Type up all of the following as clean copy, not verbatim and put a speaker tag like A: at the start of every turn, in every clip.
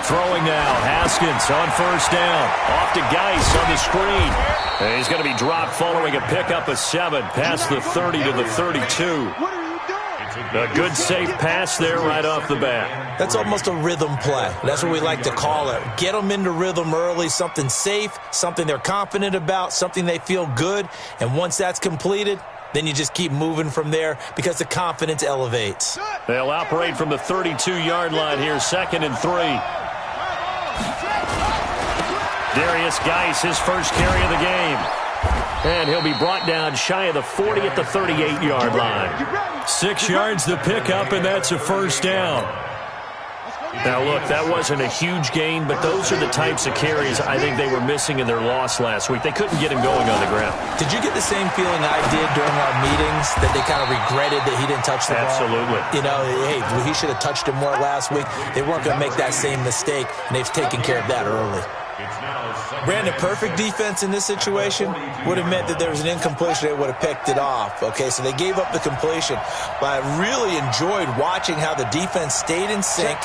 A: Throwing now, Haskins on first down. Off to Geis on the screen. And he's going to be dropped following a pickup of 7 past the 30 to the 32. A good safe pass there right off the bat.
B: That's almost a rhythm play. That's what we like to call it. Get them into rhythm early, something safe, something they're confident about, something they feel good. And once that's completed, then you just keep moving from there because the confidence elevates.
A: They'll operate from the 32-yard line here, 2nd and 3. Darius Geis, his first carry of the game. And he'll be brought down shy of the 40 at the 38-yard line. 6 yards the pickup, and that's a first down. Now, look, that wasn't a huge gain, but those are the types of carries I think they were missing in their loss last week. They couldn't get him going on the ground.
B: Did you get the same feeling I did during our meetings, that they kind of regretted that he didn't touch the ball?
A: Absolutely.
B: You know, hey, he should have touched it more last week. They weren't going to make that same mistake, and they've taken care of that early. Brandon, perfect defense in this situation would have meant that there was an incompletion. They would have picked it off. Okay, so they gave up the completion. But I really enjoyed watching how the defense stayed in sync,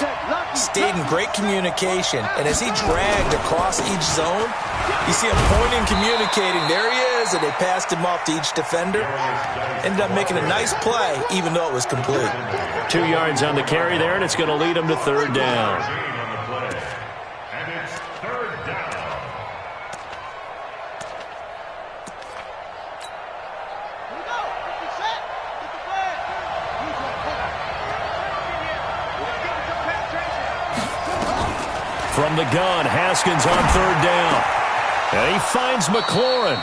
B: stayed in great communication. And as he dragged across each zone, you see him pointing, communicating. There he is, and they passed him off to each defender. Ended up making a nice play, even though it was complete.
A: 2 yards on the carry there, and it's going to lead him to 3rd down. From the gun, Haskins on 3rd down. And he finds McLaurin.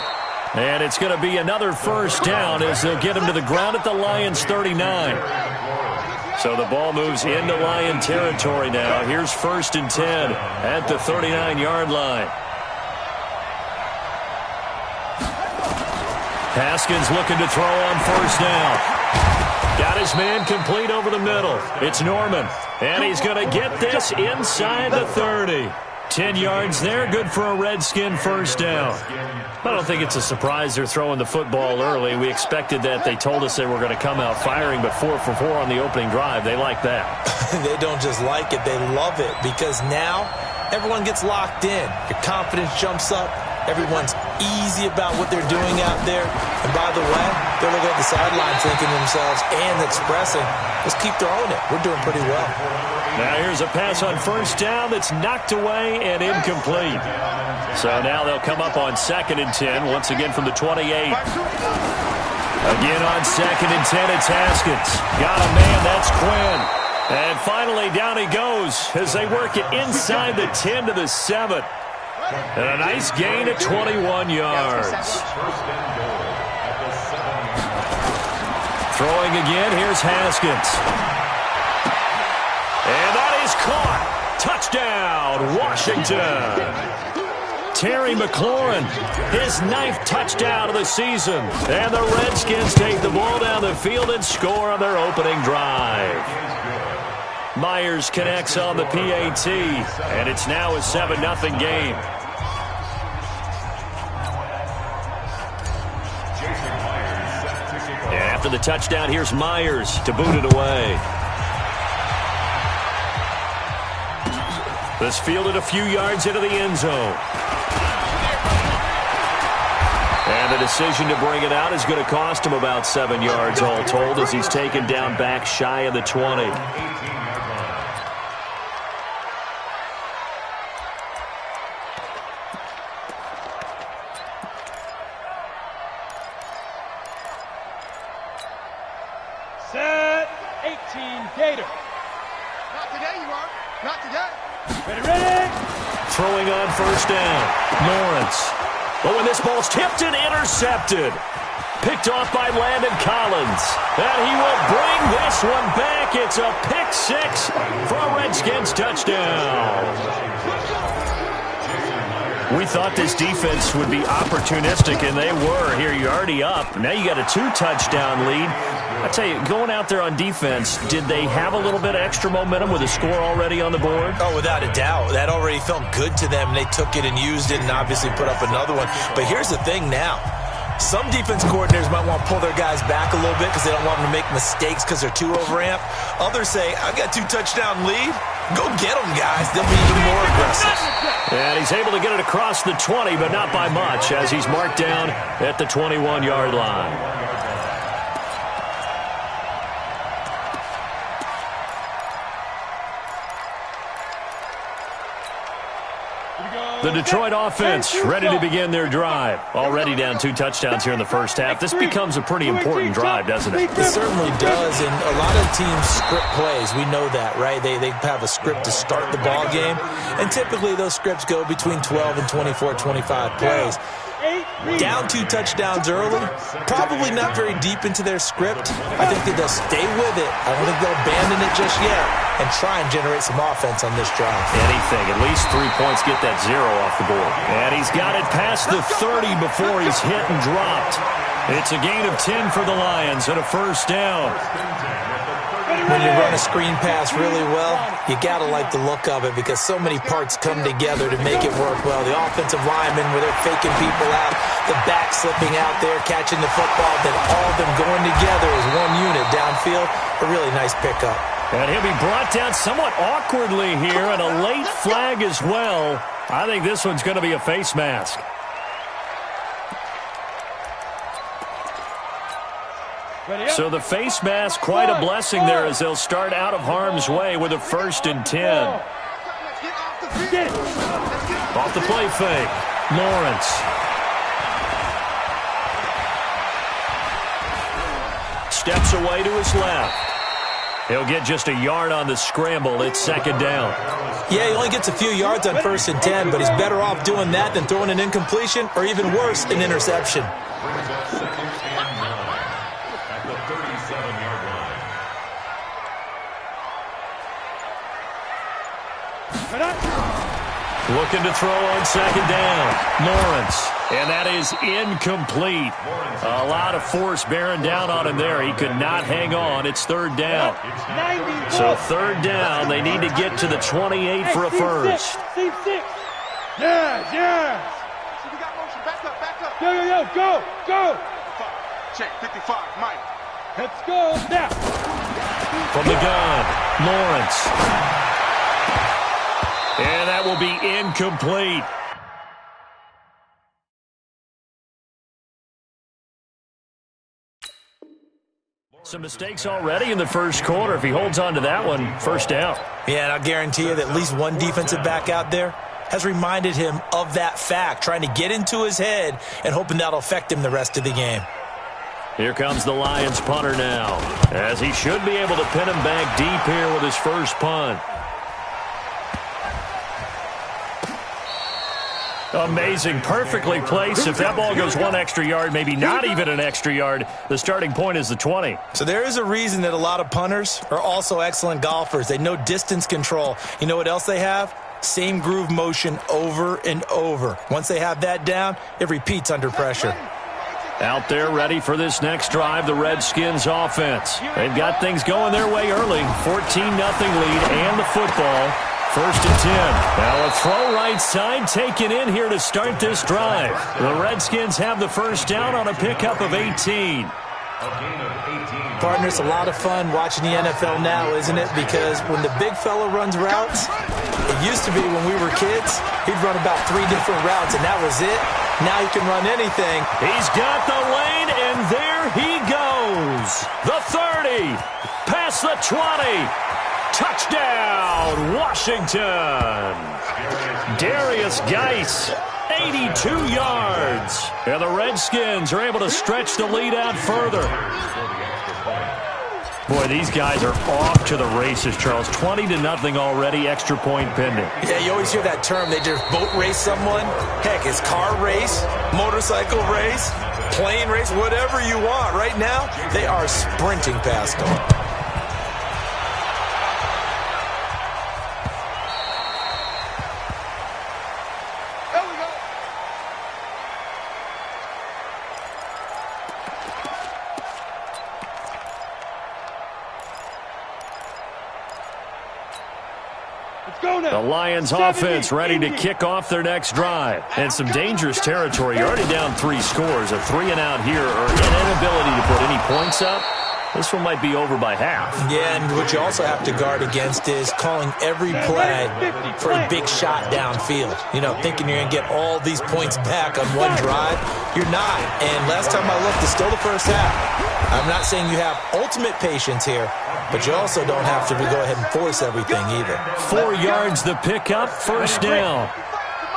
A: And it's going to be another first down as they'll get him to the ground at the Lions' 39. So the ball moves into Lion territory now. Here's 1st and 10 at the 39-yard line. Haskins looking to throw on first down. Got his man complete over the middle. It's Norman. And he's going to get this inside the 30. 10 yards there, good for a Redskin first down. I don't think it's a surprise they're throwing the football early. We expected that. They told us they were going to come out firing, but 4 for 4 on the opening drive. They like that.
B: They don't just like it, they love it, because now everyone gets locked in. Your confidence jumps up. Everyone's easy about what they're doing out there. And by the way, they're looking at the sideline thinking to themselves and expressing, let's keep throwing it. We're doing pretty well.
A: Now here's a pass on first down that's knocked away and incomplete. So now they'll come up on 2nd and 10, once again from the 28. Again on 2nd and 10, it's Haskins. Got a man, that's Quinn. And finally down he goes as they work it inside the 10 to the 7. And a nice gain at 21 yards. Throwing again, here's Haskins. And that is caught. Touchdown, Washington. Terry McLaurin, his 9th touchdown of the season. And the Redskins take the ball down the field and score on their opening drive. Myers connects on the PAT, and it's now a 7-0 game. And after the touchdown, here's Myers to boot it away. This fielded a few yards into the end zone. And the decision to bring it out is going to cost him about 7 yards all told as he's taken down back shy of the 20.
C: Set 18 Gator.
D: Not today, you are. Not today.
C: Ready.
A: Throwing on first down, Lawrence. But when this ball's tipped and intercepted, picked off by Landon Collins. And he will bring this one back. It's a pick 6 for a Redskins touchdown. We thought this defense would be opportunistic, and they were. Here, you're already up. Now you got a 2-touchdown lead. I tell you, going out there on defense, did they have a little bit of extra momentum with a score already on the board?
B: Oh, without a doubt. That already felt good to them. They took it and used it and obviously put up another one. But here's the thing now. Some defense coordinators might want to pull their guys back a little bit because they don't want them to make mistakes because they're too overamped. Others say, I've got 2-touchdown lead. Go get them, guys. They'll be even more aggressive.
A: And he's able to get it across the 20, but not by much, as he's marked down at the 21-yard line. The Detroit offense ready to begin their drive. Already down 2 touchdowns here in the first half. This becomes a pretty important drive, doesn't it?
B: It certainly does, and a lot of teams script plays. We know that, right? They have a script to start the ball game, and typically those scripts go between 12 and 24, 25 plays. Down 2 touchdowns early, probably not very deep into their script. I think that they'll stay with it. I don't think they'll abandon it just yet and try and generate some offense on this drive.
A: Anything, at least 3 points, get that 0 off the board. And he's got it past the 30 before he's hit and dropped. It's a gain of 10 for the Lions and a first down.
B: When you run a screen pass really well, you got to like the look of it because so many parts come together to make it work well. The offensive linemen, where they're faking people out, the back slipping out there, catching the football, then all of them going together as one unit downfield. A really nice pickup.
A: And he'll be brought down somewhat awkwardly here, and a late flag as well. I think this one's going to be a face mask. So the face mask, quite a blessing there as they'll start out of harm's way with a 1st and 10. Off the play fake, Lawrence. Steps away to his left. He'll get just a yard on the scramble. It's 2nd down.
B: Yeah, he only gets a few yards on 1st and 10, but he's better off doing that than throwing an incompletion or even worse, an interception.
A: Looking to throw on 2nd down. Lawrence. And that is incomplete. A lot of force bearing down on him there. He could not hang on. It's 3rd down. So 3rd down. They need to get to the 28 for a first.
C: Yeah. Go.
D: Check, 55, Mike.
C: Let's go now.
A: From the gun, Lawrence. And that will be incomplete. Some mistakes already in the first quarter. If he holds on to that one, first down.
B: Yeah, and I'll guarantee you that at least one defensive back out there has reminded him of that fact, trying to get into his head and hoping that'll affect him the rest of the game.
A: Here comes the Lions punter now, as he should be able to pin him back deep here with his first punt. Amazing, perfectly placed. If that ball goes 1 extra yard, maybe not even an extra yard, the starting point is the 20.
B: So there is a reason that a lot of punters are also excellent golfers. They know distance control. You know what else they have? Same groove motion over and over. Once they have that down, it repeats under pressure.
A: Out there ready for this next drive, the Redskins offense. They've got things going their way early. 14-0 lead and the football. 1st and 10. Now a throw right side taken in here to start this drive. The Redskins have the first down on a pickup of 18.
B: Partner, it's a lot of fun watching the NFL now, isn't it? Because when the big fella runs routes, it used to be when we were kids, he'd run about 3 different routes, and that was it. Now he can run anything.
A: He's got the lane, and there he goes. The 30, past the 20. Touchdown, Washington. Darius Geis, 82 yards. And the Redskins are able to stretch the lead out further. Boy, these guys are off to the races, Charles. 20-0 already, extra point pending.
B: Yeah, you always hear that term. They just boat race someone. Heck, it's car race, motorcycle race, plane race, whatever you want. Right now, they are sprinting past them.
A: The Lions offense ready to kick off their next drive. And some dangerous territory. You're already down 3 scores. A 3-and-out here or an inability to put any points up. This one might be over by half.
B: Yeah, and what you also have to guard against is calling every play for a big shot downfield. You know, thinking you're going to get all these points back on one drive. You're not. And last time I looked, it's still the first half. I'm not saying you have ultimate patience here, but you also don't have to go ahead and force everything either.
A: 4 yards the pickup, first down.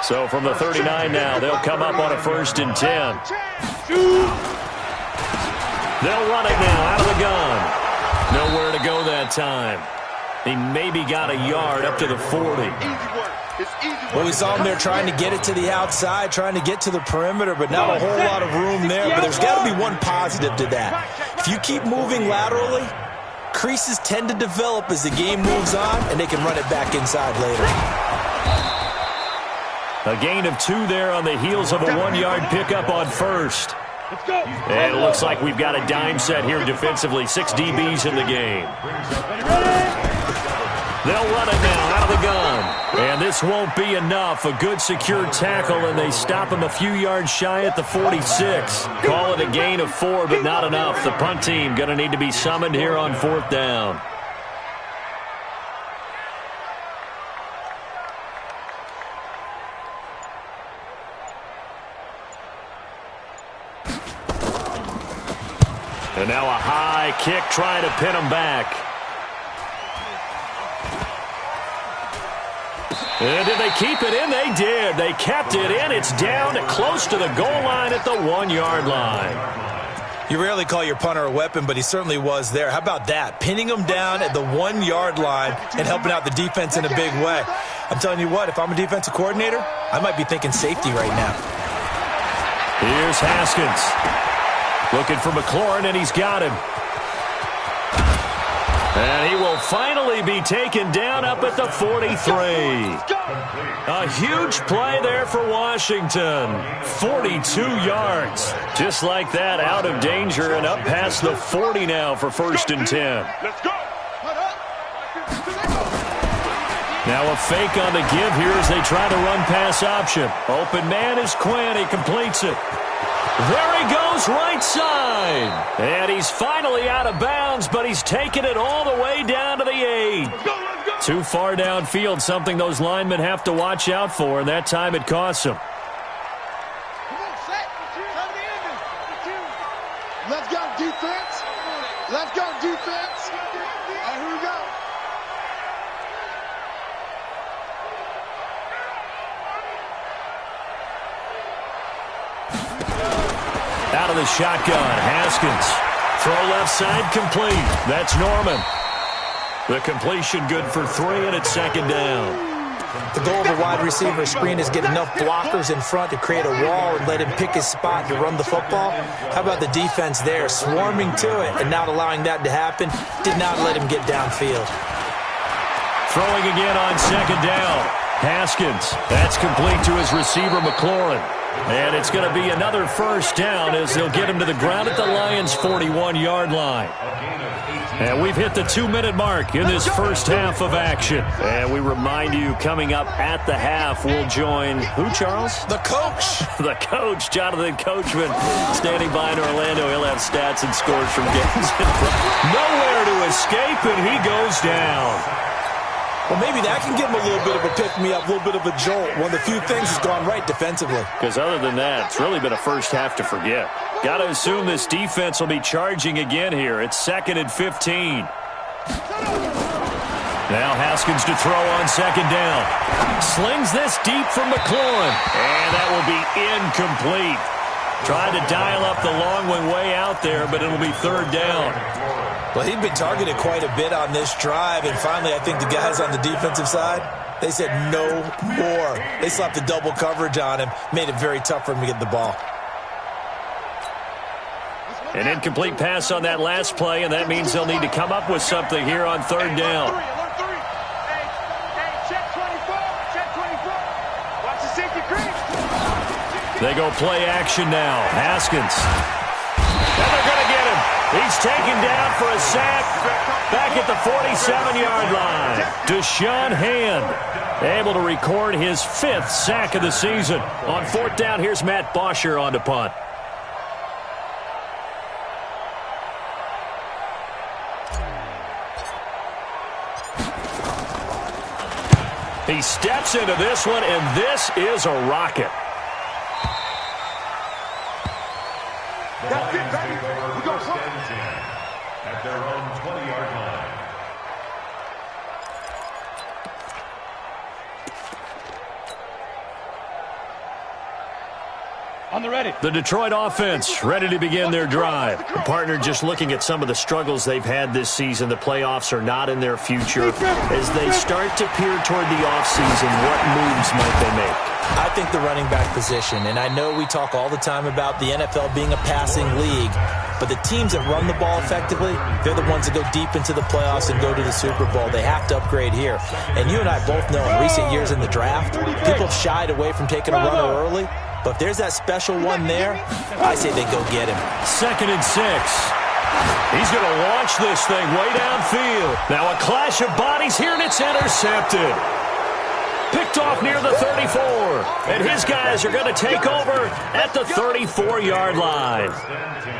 A: So from the 39 now, they'll come up on a 1st and 10. They'll run it now out of the gun. Nowhere to go that time. He maybe got a yard up to the 40.
B: Well, we saw him there trying to get it to the outside, trying to get to the perimeter, but not a whole lot of room there. But there's got to be one positive to that. If you keep moving laterally, creases tend to develop as the game moves on, and they can run it back inside later.
A: A gain of 2 there on the heels of a 1-yard pickup on 1st. And it looks like we've got a dime set here defensively. 6 DBs in the game. They'll run it now out of the gun. And this won't be enough. A good secure tackle, and they stop him a few yards shy at the 46. Call it a gain of 4, but not enough. The punt team going to need to be summoned here on 4th down. And now a high kick trying to pin him back. And did they keep it in? They did. They kept it in. It's down close to the goal line at the 1-yard line.
B: You rarely call your punter a weapon, but he certainly was there. How about that? Pinning him down at the 1-yard line and helping out the defense in a big way. I'm telling you what, if I'm a defensive coordinator, I might be thinking safety right now.
A: Here's Haskins. Looking for McLaurin, and he's got him. And he will finally be taken down up at the 43. A huge play there for Washington. 42 yards. Just like that, out of danger and up past the 40 now for 1st and 10.
D: Let's go.
A: Now a fake on the give here as they try to run pass option. Open man is Quinn. He completes it. There he goes, right side. And he's finally out of bounds, but he's taken it all the way down to the 8.
D: Let's go.
A: Too far downfield, something those linemen have to watch out for, and that time it costs them.
C: Let's go, defense. Let's go, defense. All right, here we go.
A: Out of the shotgun, Haskins. Throw left side, complete. That's Norman. The completion good for 3, and it's 2nd down.
B: The goal of the wide receiver screen is get enough blockers in front to create a wall and let him pick his spot to run the football. How about the defense there, swarming to it and not allowing that to happen? Did not let him get downfield.
A: Throwing again on 2nd down. Haskins. That's complete to his receiver, McLaurin. And it's going to be another 1st down as they'll get him to the ground at the Lions' 41-yard line. And we've hit the 2-minute mark in this first half of action. And we remind you, coming up at the half, we'll join who, Charles?
B: The coach.
A: The coach, Jonathan Coachman, standing by in Orlando. He'll have stats and scores from games. Nowhere to escape, and he goes down.
B: Well, maybe that can give him a little bit of a pick-me-up, a little bit of a jolt. One of the few things has gone right defensively.
A: Because other than that, it's really been a first half to forget. Got to assume this defense will be charging again here. It's 2nd and 15. Now Haskins to throw on 2nd down. Slings this deep from McLaurin. And that will be incomplete. Trying to dial up the long one way out there, but it'll be 3rd down.
B: Well, he'd been targeted quite a bit on this drive, and finally I think the guys on the defensive side, they said no more. They slapped the double coverage on him, made it very tough for him to get the ball.
A: An incomplete pass on that last play, and that means they'll need to come up with something here on 3rd down. They go play action now. Haskins. And they're going to get him. He's taken down for a sack. Back at the 47-yard line, Deshaun Hand able to record his 5th sack of the season. On 4th down, here's Matt Bosher on to punt. He steps into this one, and this is a rocket.
D: That's it, baby. We go for it.
E: At their own 20-yard line.
D: On the ready.
A: The Detroit offense ready to begin their drive. The partner just looking at some of the struggles they've had this season. The playoffs are not in their future. As they start to peer toward the offseason, what moves might they make?
B: I think the running back position, and I know we talk all the time about the NFL being a passing league, but the teams that run the ball effectively, they're the ones that go deep into the playoffs and go to the Super Bowl. They have to upgrade here. And you and I both know in recent years in the draft, people have shied away from taking a runner early. But if there's that special one there, I say they go get him.
A: 2nd and 6. He's going to launch this thing way downfield. Now a clash of bodies here, and it's intercepted. Picked off near the 34. And his guys are going to take over at the 34-yard line.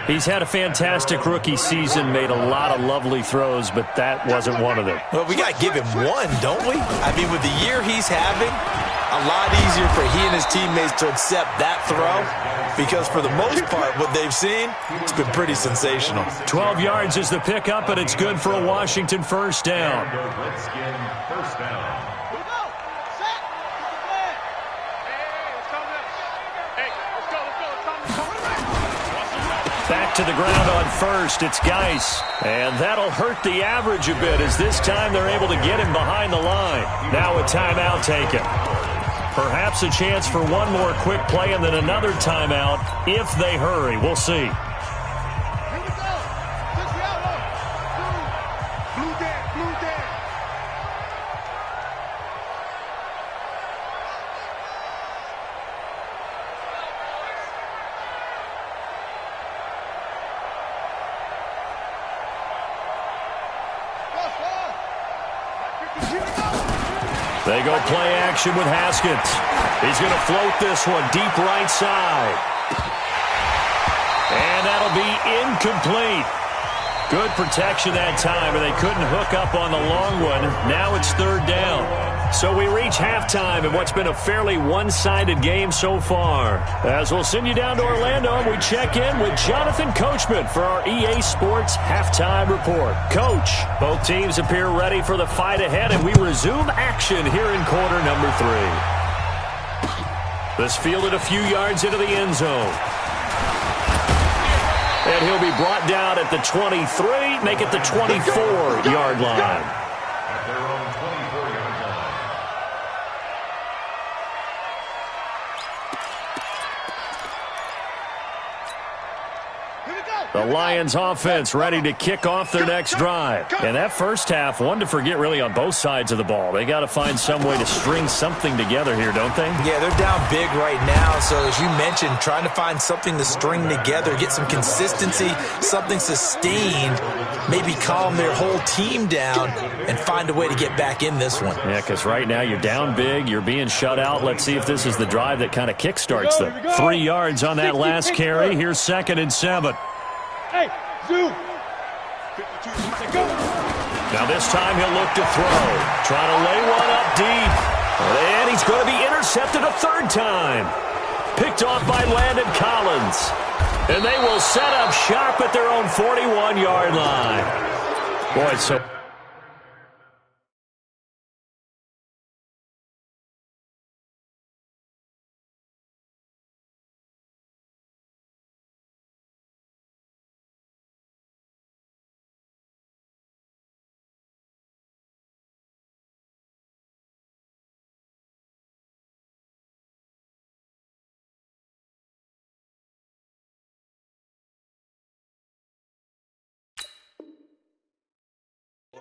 A: He's had a fantastic rookie season, made a lot of lovely throws, but that wasn't one of them.
B: Well, we got to give him one, don't we? I mean, with the year he's having, a lot easier for he and his teammates to accept that throw because for the most part, what they've seen, it's been pretty sensational.
A: 12 yards is the pickup, and it's good for a Washington first down.
E: Redskin first down.
A: Back to the ground on first. It's Geis. And that'll hurt the average a bit as this time they're able to get him behind the line. Now a timeout taken. Perhaps a chance for one more quick play and then another timeout if they hurry. We'll see. They go play action with Haskins. He's going to float this one deep right side. And that'll be incomplete. Good protection that time, and they couldn't hook up on the long one. Now it's 3rd down. So we reach halftime in what's been a fairly one-sided game so far. As we'll send you down to Orlando, and we check in with Jonathan Coachman for our EA Sports Halftime Report. Coach, both teams appear ready for the fight ahead, and we resume action here in quarter number 3. This fielded a few yards into the end zone. And he'll be brought down at the 23, make it the 24-yard line.
E: At their own 24-yard line.
A: The Lions offense ready to kick off their next drive. And that first half, one to forget really on both sides of the ball. They got to find some way to string something together here, don't they?
B: Yeah, they're down big right now. So as you mentioned, trying to find something to string together, get some consistency, something sustained, maybe calm their whole team down and find a way to get back in this one.
A: Yeah, because right now you're down big, you're being shut out. Let's see if this is the drive that kind of kickstarts them. 3 yards on that last carry. Here's 2nd and 7.
D: Hey, Zoo.
A: Now this time he'll look to throw. Trying to lay one up deep. And he's going to be intercepted a 3rd time. Picked off by Landon Collins. And they will set up shop at their own 41-yard line. Boy, so...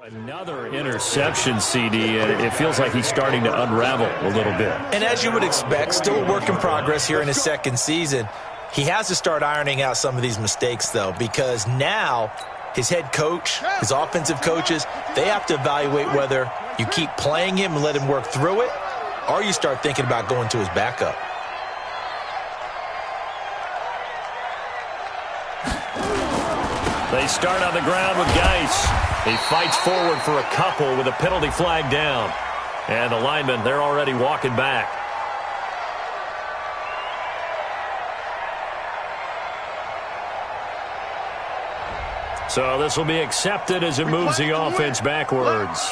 A: Another interception, CD, and it feels like he's starting to unravel a little bit.
B: And as you would expect, still a work in progress here in his 2nd season. He has to start ironing out some of these mistakes, though, because now his head coach, his offensive coaches, they have to evaluate whether you keep playing him and let him work through it, or you start thinking about going to his backup.
A: They start on the ground with Geis. He fights forward for a couple with a penalty flag down. And the linemen, they're already walking back. So this will be accepted as it moves the offense backwards.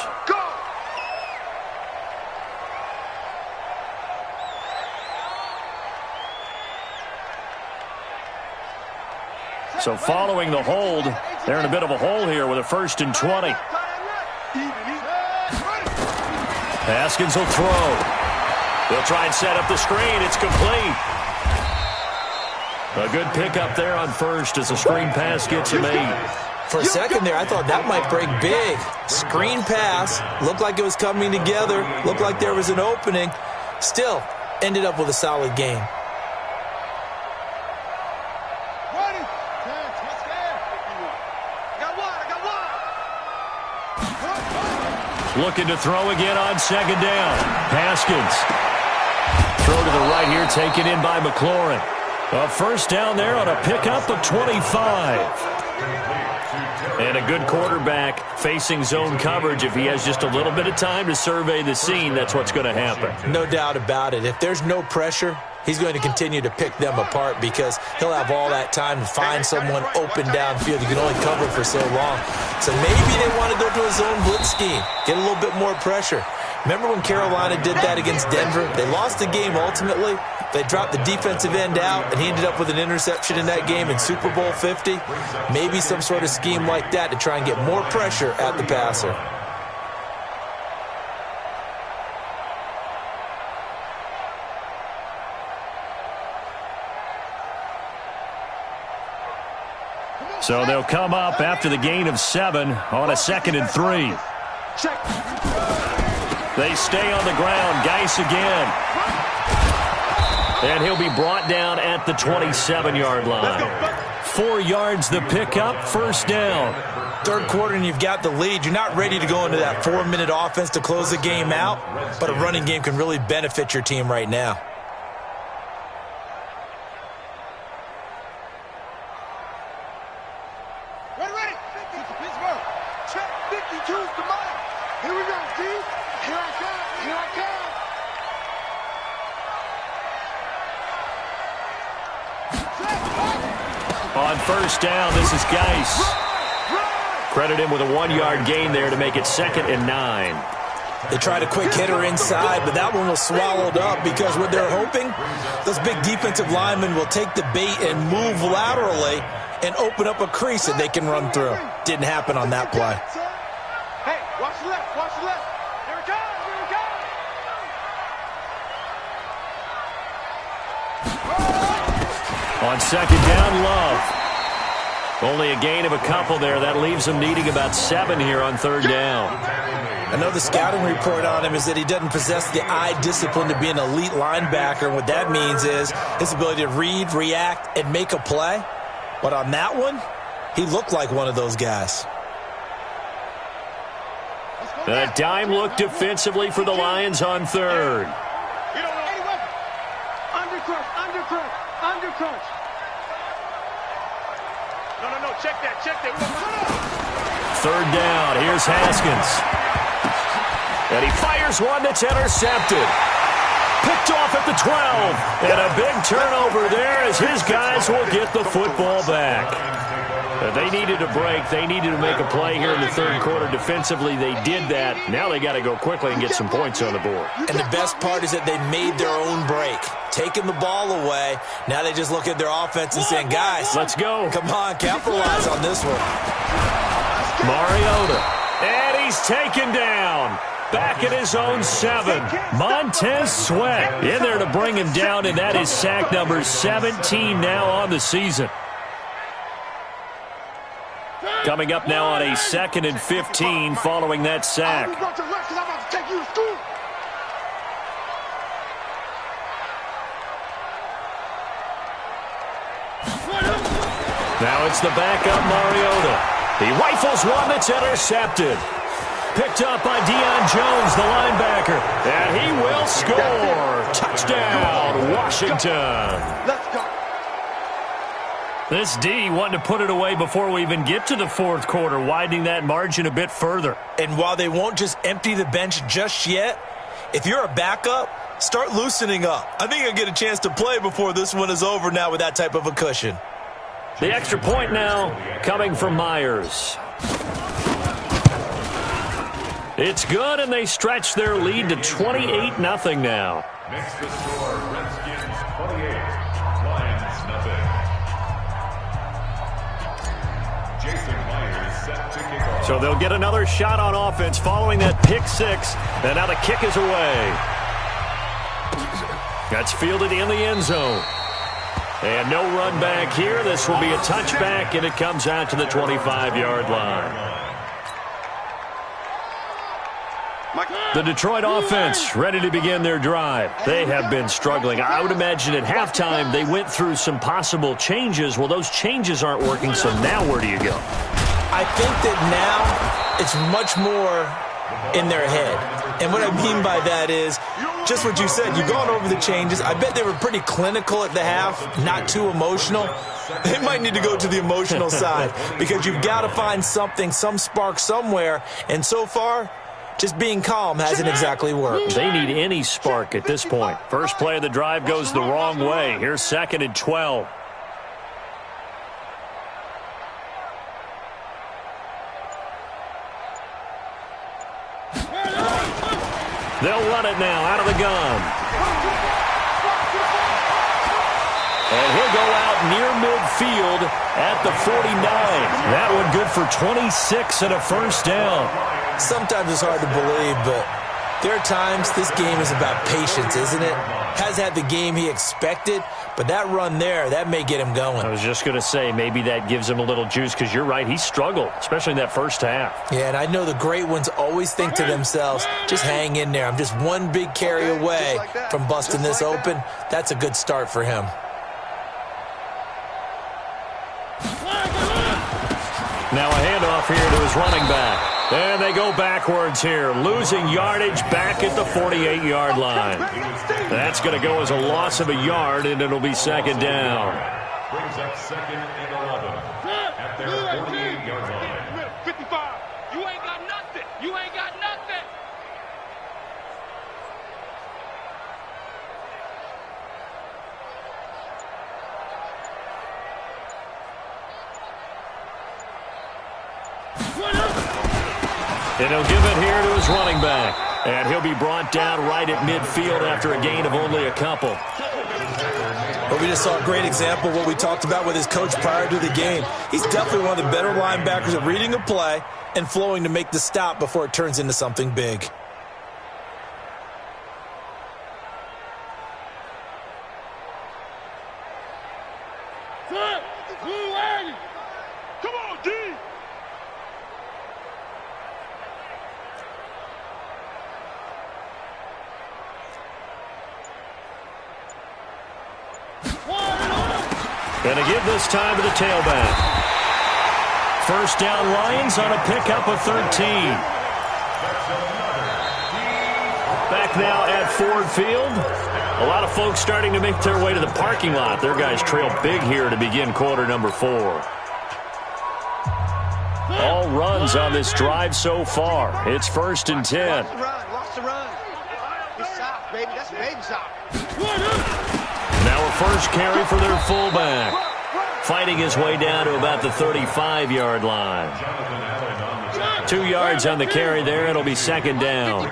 A: So following the hold, they're in a bit of a hole here with a 1st and 20. Haskins will throw. They'll try and set up the screen. It's complete. A good pickup there on first as the screen pass gets him 8.
B: For a second there, I thought that might break big. Screen pass. Looked like it was coming together. Looked like there was an opening. Still, ended up with a solid game.
A: Looking to throw again on second down. Haskins. Throw to the right here, taken in by McLaurin. A 1st down there on a pickup of 25. And a good quarterback facing zone coverage. If he has just a little bit of time to survey the scene, that's what's going to happen.
B: No doubt about it. If there's no pressure, he's going to continue to pick them apart because he'll have all that time to find someone open downfield. You can only cover for so long. So maybe they want to go to a zone blitz scheme, get a little bit more pressure. Remember when Carolina did that against Denver? They lost the game ultimately. They dropped the defensive end out, and he ended up with an interception in that game in Super Bowl 50. Maybe some sort of scheme like that to try and get more pressure at the passer.
A: So they'll come up after the gain of 7 on a 2nd and 3. They stay on the ground. Geis again. And he'll be brought down at the 27-yard line. 4 yards the pickup, 1st down.
B: Third quarter and you've got the lead. You're not ready to go into that 4-minute offense to close the game out, but a running game can really benefit your team right now.
C: Ready. Pittsburgh. Check 52's the mark. Here we go, D. Here I come.
A: On 1st down, this is Geis. Credit him with a 1-yard gain there to make it 2nd and 9.
B: They tried a quick hitter inside, but that one was swallowed up because what they're hoping, those big defensive linemen will take the bait and move laterally and open up a crease that they can run through. Didn't happen on that play.
C: Hey, watch the left. Here it comes.
A: On 2nd down, Love. Only a gain of a couple there. That leaves them needing about 7 here on 3rd down.
B: I know the scouting report on him is that he doesn't possess the eye discipline to be an elite linebacker. And what that means is his ability to read, react, and make a play. But on that one, he looked like one of those guys.
A: A dime look defensively for the Lions on 3rd.
C: Undercrunch. No, check that.
A: 3rd down, here's Haskins. And he fires one that's intercepted. Picked off at the 12. And a big turnover there as his guys will get the football back. They needed a break. They needed to make a play here in the 3rd quarter. Defensively, they did that. Now they got to go quickly and get some points on the board.
B: And the best part is that they made their own break. Taking the ball away. Now they just look at their offense and saying, guys,
A: let's go.
B: Come on, capitalize on this one.
A: Mariota. And he's taken down. Back at his own 7. Montez Sweat in there to bring him down, and that is sack number 17 now on the season. Coming up now on a 2nd and 15 following that sack. Now it's the backup Mariota. He rifles one that's intercepted. Picked up by Deion Jones, the linebacker. And he will score. Touchdown, Washington.
C: Let's go.
A: This D wanting to put it away before we even get to the fourth quarter, widening that margin a bit further.
B: And while they won't just empty the bench just yet, if you're a backup, start loosening up. I think you'll get a chance to play before this one is over now with that type of a cushion.
A: The extra point now coming from Myers. It's good, and they stretch their lead to 28-0 now.
E: Makes the score Redskins 28, Lions nothing. Jason Myers set to kick off.
A: So they'll get another shot on offense following that pick six, and now the kick is away. That's fielded in the end zone. And no run back here. This will be a touchback, and it comes out to the 25-yard line. The Detroit offense ready to begin their drive. They have been struggling. I would imagine at halftime they went through some possible changes. Well, those changes aren't working, so now where do you go?
B: I think that now it's much more in their head. And what I mean by that is just what you said. You've gone over the changes. I bet they were pretty clinical at the half, not too emotional. They might need to go to the emotional side because you've got to find something, some spark somewhere. And so far, just being calm hasn't exactly worked.
A: They need any spark at this point. First play of the drive goes the wrong way. Here's 2nd and 12. They'll run it now out of the gun. And he'll go out near midfield at the 49. That one good for 26 and a first down.
B: Sometimes it's hard to believe, but there are times this game is about patience, isn't it? Has had the game he expected, but that run there, that may get him going.
A: I was just going to say, maybe that gives him a little juice because you're right, he struggled, especially in that first half.
B: Yeah, and I know the great ones always think to themselves, just hang in there. I'm just one big carry away from busting this open. That's a good start for him.
A: Now a handoff here to his running back. And they go backwards here, losing yardage back at the 48-yard line. That's going to go as a loss of a yard, and it'll be 2nd down.
E: Brings up 2nd and 11 at their 48-yard line.
D: 55. You ain't got nothing. You ain't got nothing.
A: And he'll give it here to his running back. And he'll be brought down right at midfield after a gain of only a couple.
B: But we just saw a great example of what we talked about with his coach prior to the game. He's definitely one of the better linebackers at reading a play and flowing to make the stop before it turns into something big.
D: Come on, D.
A: Going to give this time to the tailback. First down Lions on a pickup of 13. Back now at Ford Field. A lot of folks starting to make their way to the parking lot. Their guys trail big here to begin quarter number 4. All runs on this drive so far. It's 1st and 10.
C: Watch the run. It's soft, baby. That's baby soft.
A: Now a first carry for their fullback. Fighting his way down to about the 35-yard line. 2 yards on the carry there. It'll be 2nd down.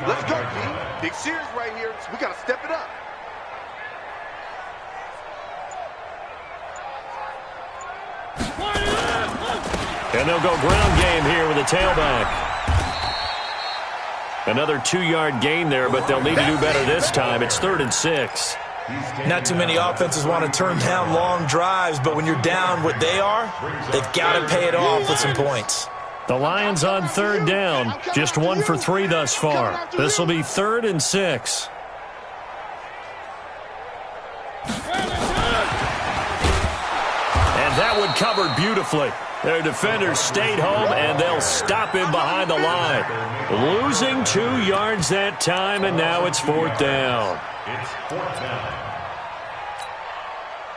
C: Let's go, team. Big series right here. So we got to step it up.
A: And they'll go ground game here with a tailback. Another 2-yard gain there, but they'll need to do better this time. It's 3rd and 6.
B: Not too many offenses want to turn down long drives, but when you're down what they are, they've got to pay it off with some points.
A: The Lions on 3rd down, just 1 for 3 thus far. This will be 3rd and 6. That one covered beautifully. Their defenders stayed home, and they'll stop him behind the line. Losing 2 yards that time, and now it's 4th down.
E: It's 4th down.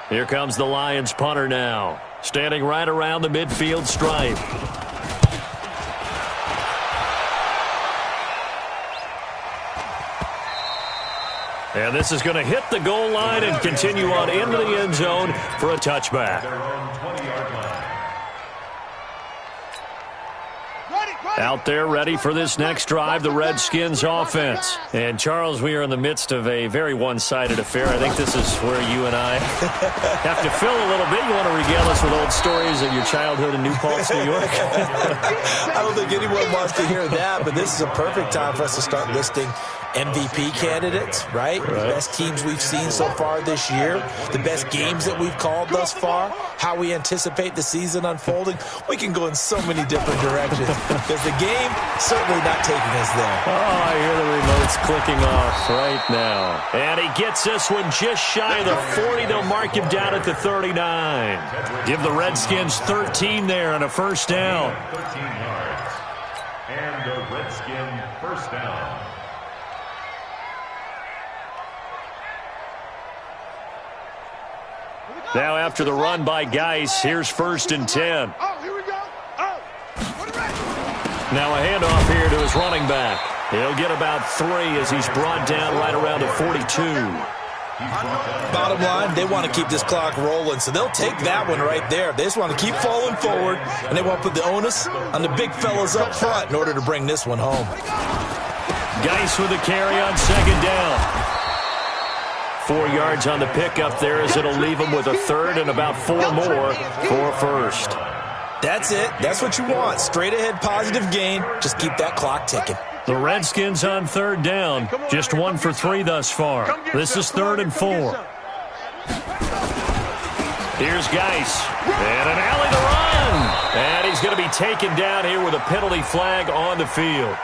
A: Here comes the Lions punter now, standing right around the midfield stripe. And this is going to hit the goal line and continue on into the end zone for a touchback.
E: Their own 20-yard line.
A: Out there ready for this next drive, the Redskins offense. And, Charles, we are in the midst of a very one-sided affair. I think this is where you and I have to fill a little bit. You want to regale us with old stories of your childhood in New Paltz, New York?
B: I don't think anyone wants to hear that, but this is a perfect time for us to start listing MVP candidates, right? The best teams we've seen so far this year, the best games that we've called thus far, how we anticipate the season unfolding. We can go in so many different directions because the game certainly not taking us there.
A: Oh, I hear the remotes clicking off right now. And he gets this one just shy of the 40. They'll mark him down at the 39. Give the Redskins 13 there on a 1st down.
E: 13 yards. And a Redskin 1st down.
A: Now after the run by Geis, here's 1st and 10.
C: Oh, here we go. Oh, what a race.
A: Now a handoff here to his running back. He'll get about 3 as he's brought down right around the 42.
B: Bottom line, they want to keep this clock rolling, so they'll take that one right there. They just want to keep falling forward, and they want to put the onus on the big fellas up front in order to bring this one home.
A: Geis with a carry on 2nd down. 4 yards on the pickup there as it'll leave him with a 3rd and about 4 more for a 1st.
B: That's it. That's what you want. Straight ahead positive gain. Just keep that clock ticking.
A: The Redskins on 3rd down. Just 1 for 3 thus far. This is 3rd and 4. Here's Geis. And an alley to run. And he's going to be taken down here with a penalty flag on the field.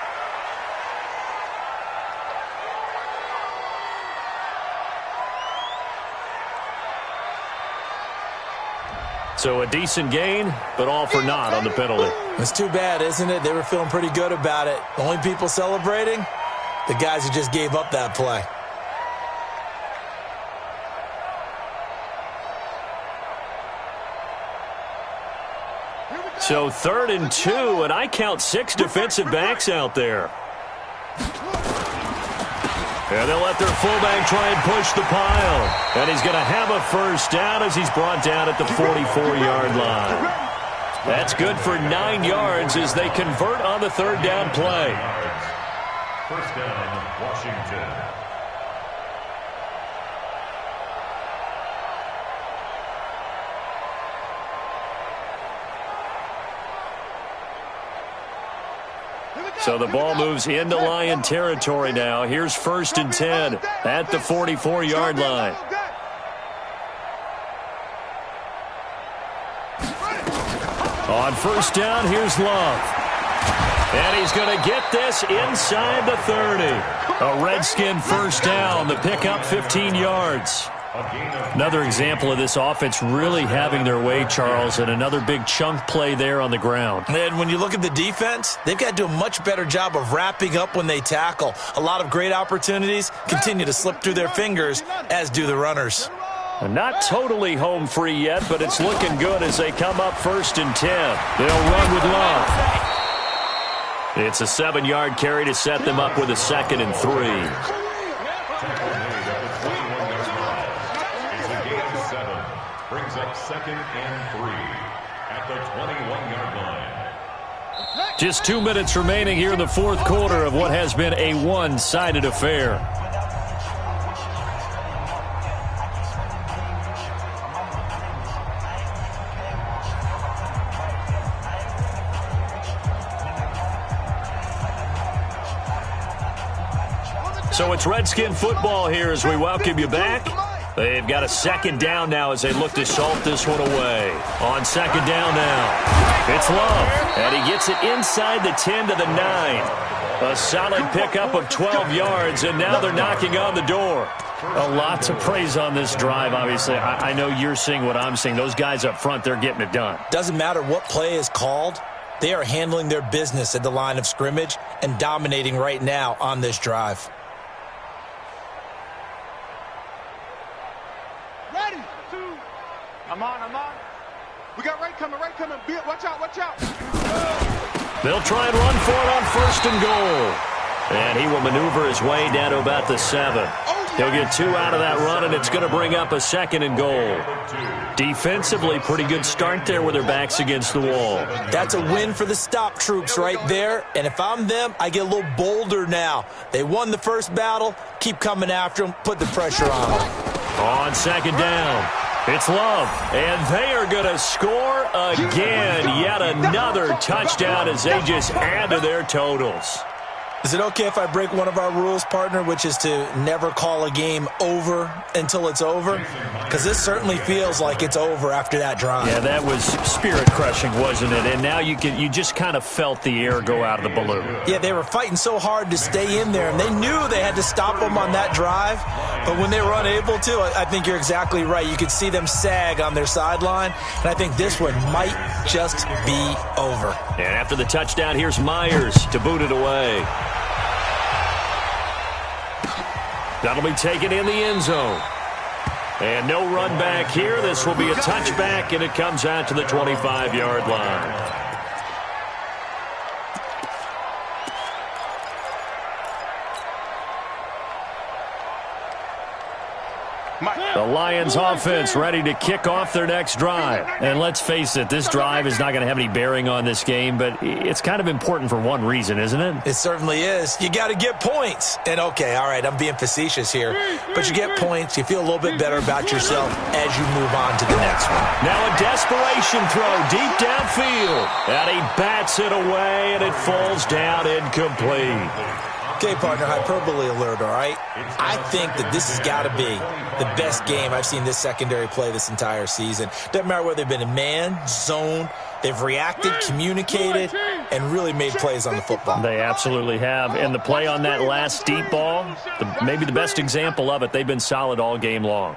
A: So a decent gain, but all for naught on the penalty.
B: It's too bad, isn't it? They were feeling pretty good about it. The only people celebrating, the guys who just gave up that play.
A: So 3rd and 2, and I count 6 defensive backs out there. And they'll let their fullback try and push the pile. And he's going to have a 1st down as he's brought down at the 44-yard line. That's good for 9 yards as they convert on the 3rd down play.
E: 1st down, Washington.
A: So the ball moves into Lion territory now. Here's 1st and 10 at the 44-yard line. On 1st down, here's Love. And he's going to get this inside the 30. A Redskin 1st down. The pickup 15 yards. Another example of this offense really having their way, Charles, and another big chunk play there on the ground.
B: And when you look at the defense, they've got to do a much better job of wrapping up when they tackle. A lot of great opportunities continue to slip through their fingers, as do the runners.
A: Not totally home free yet, but it's looking good as they come up 1st and 10. They'll run with Love. It's a 7-yard carry to set them up with a 2nd and 3.
E: Brings up 2nd and 3 at the 21-yard line.
A: Just 2 minutes remaining here in the 4th quarter of what has been a one-sided affair. So it's Redskin football here as we welcome you back. They've got a 2nd down now as they look to salt this one away. On 2nd down now, it's Love, and he gets it inside the 10 to the 9. A solid pickup of 12 yards, and now they're knocking on the door. A lot to praise on this drive, obviously. I know you're seeing what I'm seeing. Those guys up front, they're getting it done.
B: Doesn't matter what play is called. They are handling their business at the line of scrimmage and dominating right now on this drive.
C: Ready? 2. I'm on. We got right coming. Watch out.
A: They'll try and run for it on 1st and goal. And he will maneuver his way down to about the 7. He'll get 2 out of that run, and it's going to bring up a 2nd and goal. Defensively, pretty good start there with their backs against the wall.
B: That's a win for the stop troops right there. And if I'm them, I get a little bolder now. They won the first battle. Keep coming after them. Put the pressure on them.
A: On 2nd down, it's Love. And they are going to score again. Yet another touchdown as they just add to their totals.
B: Is it okay if I break one of our rules, partner, which is to never call a game over until it's over? Because this certainly feels like it's over after that drive.
A: Yeah, that was spirit-crushing, wasn't it? And now you just kind of felt the air go out of the balloon.
B: Yeah, they were fighting so hard to stay in there, and they knew they had to stop them on that drive. But when they were unable to, I think you're exactly right. You could see them sag on their sideline, and I think this one might just be over.
A: And after the touchdown, here's Myers to boot it away. That'll be taken in the end zone. And no run back here. This will be a touchback, and it comes out to the 25-yard line. The Lions offense ready to kick off their next drive. And let's face it, this drive is not going to have any bearing on this game, but it's kind of important for one reason, isn't it?
B: It certainly is. You got to get points. And okay, all right, I'm being facetious here, but you get points, you feel a little bit better about yourself as you move on to the next one.
A: Now a desperation throw deep downfield. And he bats it away, and it falls down incomplete.
B: Okay, partner, hyperbole alert, all right? I think that this has got to be the best game I've seen this secondary play this entire season. Doesn't matter whether they've been in man, zone, they've reacted, communicated, and really made plays on the football.
A: They absolutely have. And the play on that last deep ball, maybe the best example of it, they've been solid all game long.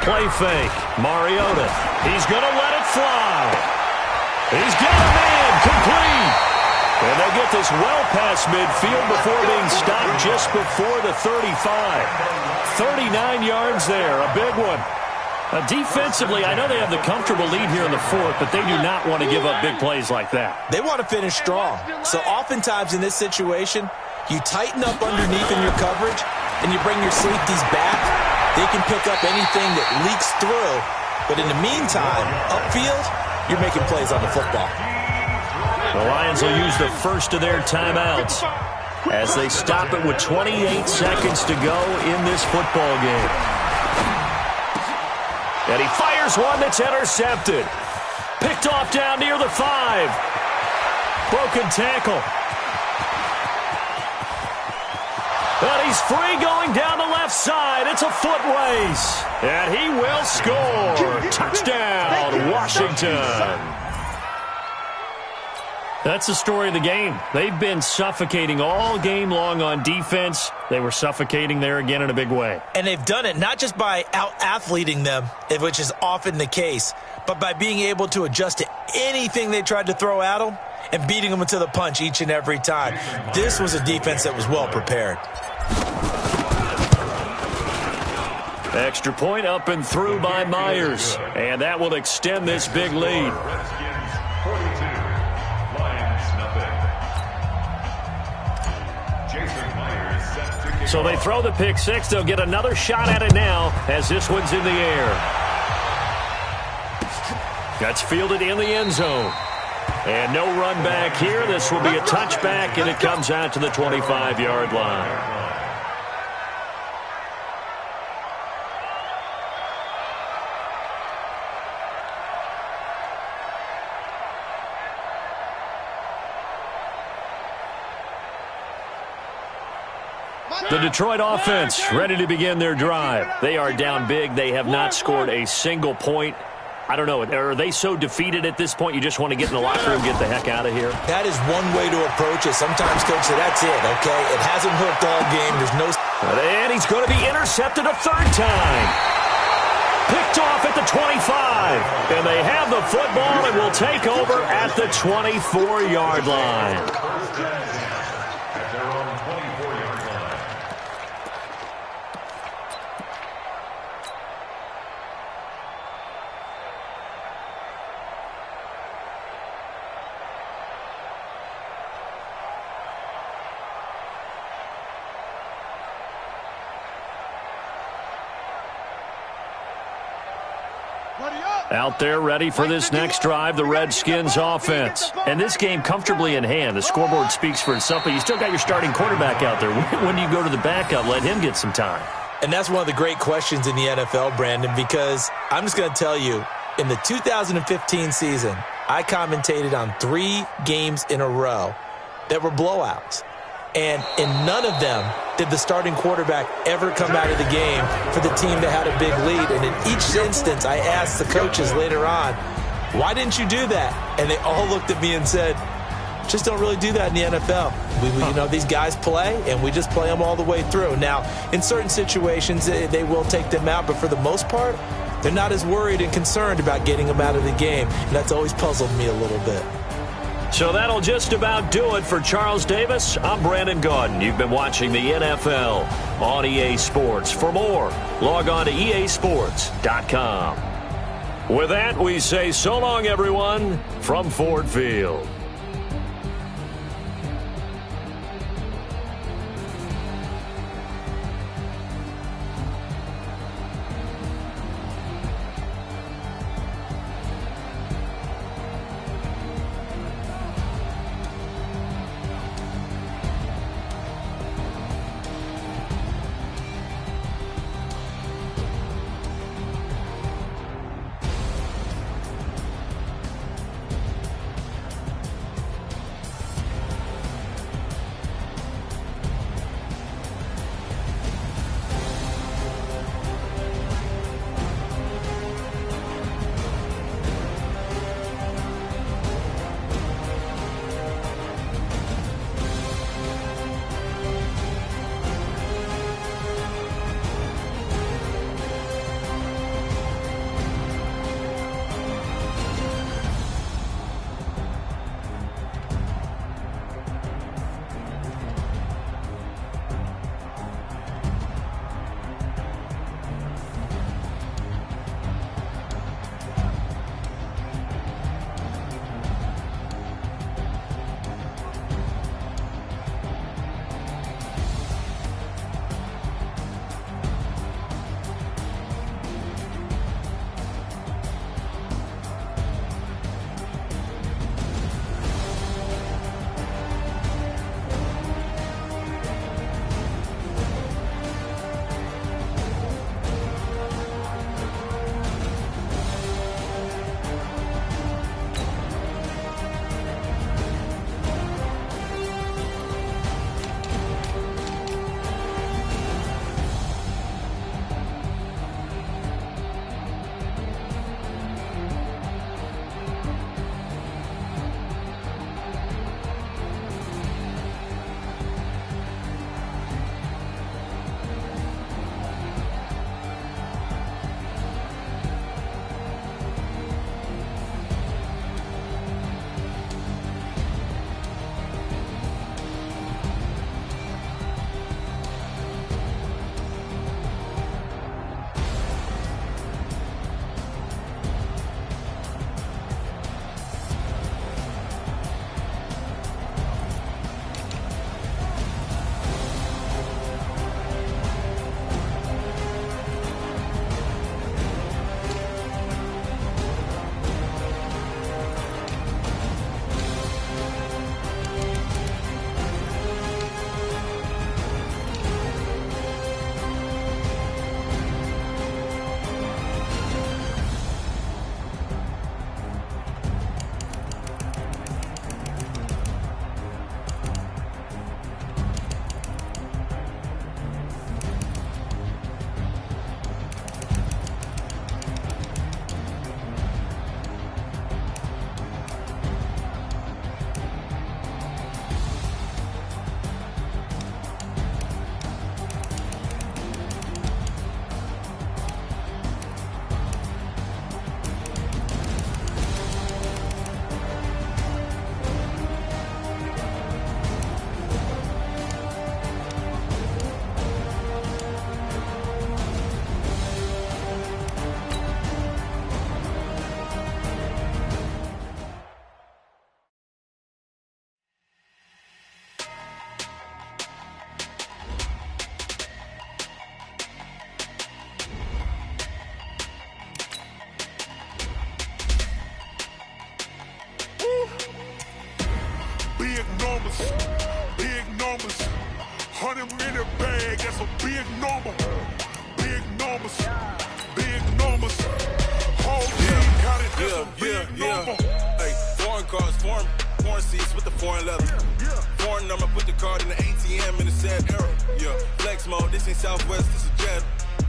A: Play fake. Mariota. He's going to let it fly. He's got a man complete. And they get this well past midfield before being stopped just before the 35. 39 yards there. A big one. Defensively, I know they have the comfortable lead here in the 4th, but they do not want to give up big plays like that.
B: They want to finish strong. So oftentimes in this situation, you tighten up underneath in your coverage, and you bring your safeties back. They can pick up anything that leaks through. But in the meantime, upfield, you're making plays on the football.
A: The Lions will use the first of their timeouts as they stop it with 28 seconds to go in this football game. And he fires one that's intercepted. Picked off down near the 5. Broken tackle. And he's free going down the left side. It's a foot race. And he will score. Touchdown, Washington. That's the story of the game. They've been suffocating all game long on defense. They were suffocating there again in a big way.
B: And they've done it not just by out-athleting them, which is often the case, but by being able to adjust to anything they tried to throw at them and beating them to the punch each and every time. This was a defense that was well prepared.
A: Extra point up and through by Myers. And that will extend this big lead. So they throw the pick six. They'll get another shot at it now as this one's in the air. That's fielded in the end zone. And no run back here. This will be a touchback, and it comes out to the 25-yard line. The Detroit offense ready to begin their drive. They are down big. They have not scored a single point I don't know. Are they so defeated at this point you just want to get in the locker room, get the heck out of here?
B: That is one way to approach it. Sometimes, Coach, say, that's it, okay? It hasn't hooked all game. There's no...
A: And he's going to be intercepted a third time. Picked off at the 25. And they have the football and will take over at the 24-yard line.
E: At their own 24-yard line.
A: Out there ready for this next drive, the Redskins offense. And this game comfortably in hand. The scoreboard speaks for itself, but you still got your starting quarterback out there. When do you go to the backup, let him get some time?
B: And that's one of the great questions in the NFL, Brandon, because I'm just going to tell you, in the 2015 season, I commentated on 3 games in a row that were blowouts. And in none of them did the starting quarterback ever come out of the game for the team that had a big lead. And in each instance, I asked the coaches later on, why didn't you do that? And they all looked at me and said, just don't really do that in the NFL. These guys play, and we just play them all the way through. Now, in certain situations, they will take them out, but for the most part, they're not as worried and concerned about getting them out of the game. And that's always puzzled me a little bit.
A: So that'll just about do it for Charles Davis. I'm Brandon Gaudin. You've been watching the NFL on EA Sports. For more, log on to easports.com. With that, we say so long, everyone, from Ford Field.
F: that's a big number. Big numbers, big numbers. Whole team counted, that's a big number.
G: Hey, foreign cars, foreign seats with the foreign leather. Foreign number, put the card in the ATM in the sad era. Yeah, flex mode, this ain't Southwest, this is Jet.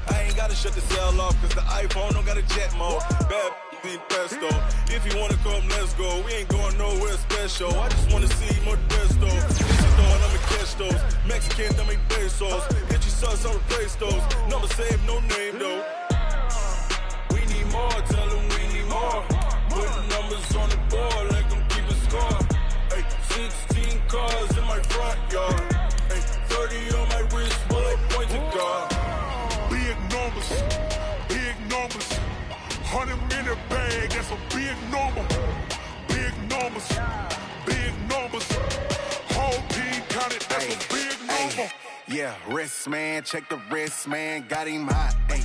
G: I ain't gotta shut the cell off, cause the iPhone don't got a jet mode. Bad be pesto. If you wanna come, let's go. We ain't going nowhere special. I just wanna see more pesto. This is throwing on the cash those. Mexican, that make pesos. Get your sons on replace those. Number saved, no name though. We need more, tell them we need more. Putting numbers on the board like I'm keeping score. Hey, 16 cars in my front yard. Hey, 30 on my wrist while I point to God.
F: Big numbers, big numbers. 100 minute bag, that's a big number. Big numbers, big numbers. Whole team counted, that's a big number.
H: Yeah, wrist man, check the wrist man, got him hot. Ay,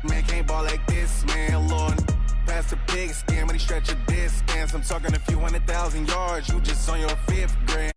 H: man can't ball like this, man. Lord, past the pig skin, but he stretch a distance. I'm talking a few 100,000 yards, you just on your 5th grand.